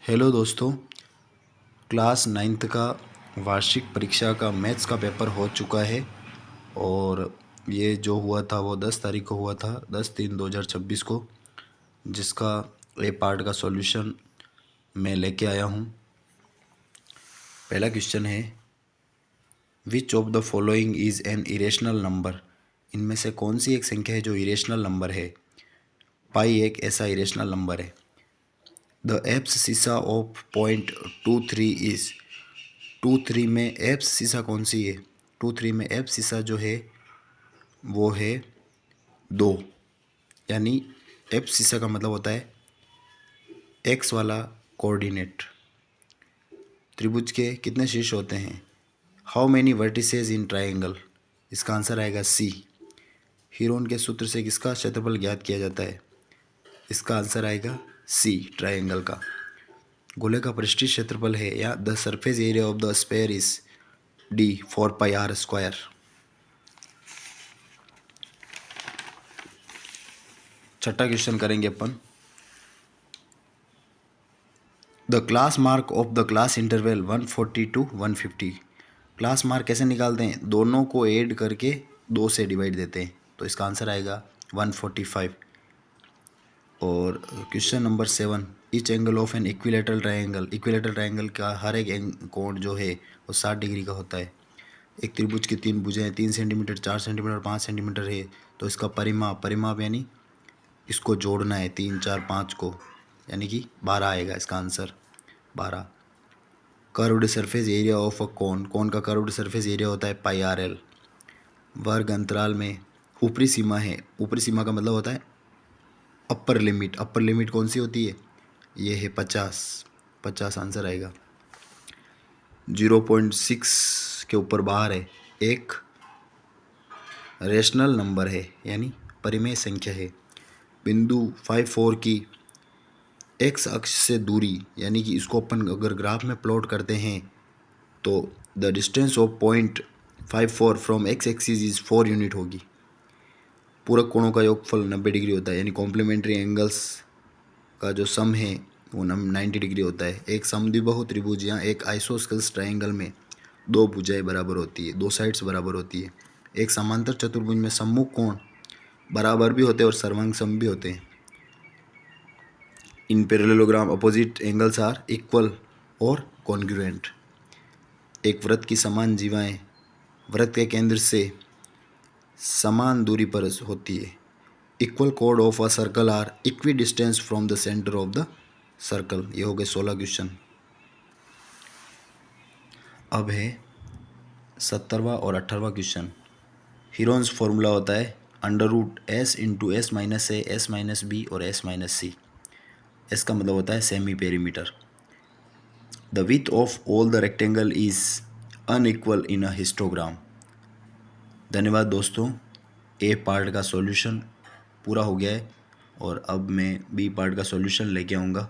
Hello दोस्तों, class ninth का वार्षिक परीक्षा का मैथ्स का पेपर हो चुका है। और ये जो हुआ था वो 10 तारीख को हुआ था, 10/3/2026 को, जिसका ए पार्ट का सॉल्यूशन मैं लेके आया हूँ। पहला क्वेश्चन है, which of the following is an irrational number. इनमें से कौन सी एक संख्या है जो इरेशनल नंबर है। पाई एक ऐसा इरेशनल नंबर है। द एब्ससिसा ऑफ .23 इज़ 2-3 में एब्ससिसा कौन सी है। 2-3 में एब्ससिसा जो है वो है 2, यानी एब्ससिसा का मतलब होता है एक्स वाला कोऑर्डिनेट। त्रिभुज के कितने शीर्ष होते हैं। How many vertices in triangle. इसका आंसर आएगा सी। हीरोन के सूत्र से किसका क्षेत्रफल ज्ञात किया जाता है। इसका आंसर आएगा सी, ट्राइंगल का। गोले का पृष्ठीय क्षेत्रफल है या the surface area of the sphere is the 4πr²। छठा क्वेश्चन करेंगे अपन। The class mark of the class interval 140 to 150। Class mark कैसे निकालते हैं, दोनों को ऐड करके 2 से डिवाइड देते हैं, तो इसका आंसर आएगा 145। और question number 7, each angle of an equilateral triangle. Equilateral triangle का हर एक कोण जो है वो 60 डिग्री का होता है। एक त्रिभुज की 3 भुजाएं 3 सेंटीमीटर, 4 सेंटीमीटर और 5 सेंटीमीटर है, तो इसका परिमाप यानी इसको जोड़ना है 3, 4, 5 को, यानी कि 12 आएगा इसका answer 12। Curved surface area of a cone का कर्व्ड सरफेस एरिया होता है πr/l। वर्ग अंतराल में ऊपरी सीमा है। ऊपरी सीमा का मतलब होता है अपर लिमिट। अपर लिमिट कौन सी होती है, ये है 50 आंसर आएगा। 0.6 के ऊपर बाहर है, एक रेशनल नंबर है यानी परिमेय संख्या है। बिंदु 54 की एक्स अक्ष से दूरी, यानी कि इसको अपन अगर ग्राफ में प्लॉट करते हैं तो the distance of .54 from x axis is 4 unit होगी। पूरक कोणों का योगफल 90 डिग्री होता है, यानी कॉम्प्लीमेंट्री एंगल्स का जो सम है वो 90 डिग्री होता है। एक समद्विबाहु त्रिभुज या एक आइसोस्केल्स ट्रायंगल में 2 भुजाएं बराबर होती है, 2 साइड्स बराबर होती है। एक समांतर चतुर्भुज में सम्मुख कोण बराबर भी होते हैं और सर्वांग सम भी होते हैं। In parallelogram opposite angles are equal और कॉन्ग्रुएंट। एक वृत्त की समान जीवाएं वृत्त के केंद्र से समान दूरी पर होती है। इक्वल कोड of a circle are equidistant from the centre of the circle. ये हो गए 16 क्वेश्चन। अब है 17वां और 18वां क्वेश्चन। हीरोन्स फॉर्मूला होता है √s × s-a, s-b और s-c। एस का मतलब होता है semi perimeter. The width of all the rectangle is unequal in a histogram. धन्यवाद दोस्तों, ए पार्ट का सॉल्यूशन पूरा हो गया है और अब मैं बी पार्ट का सॉल्यूशन लेके आऊँगा।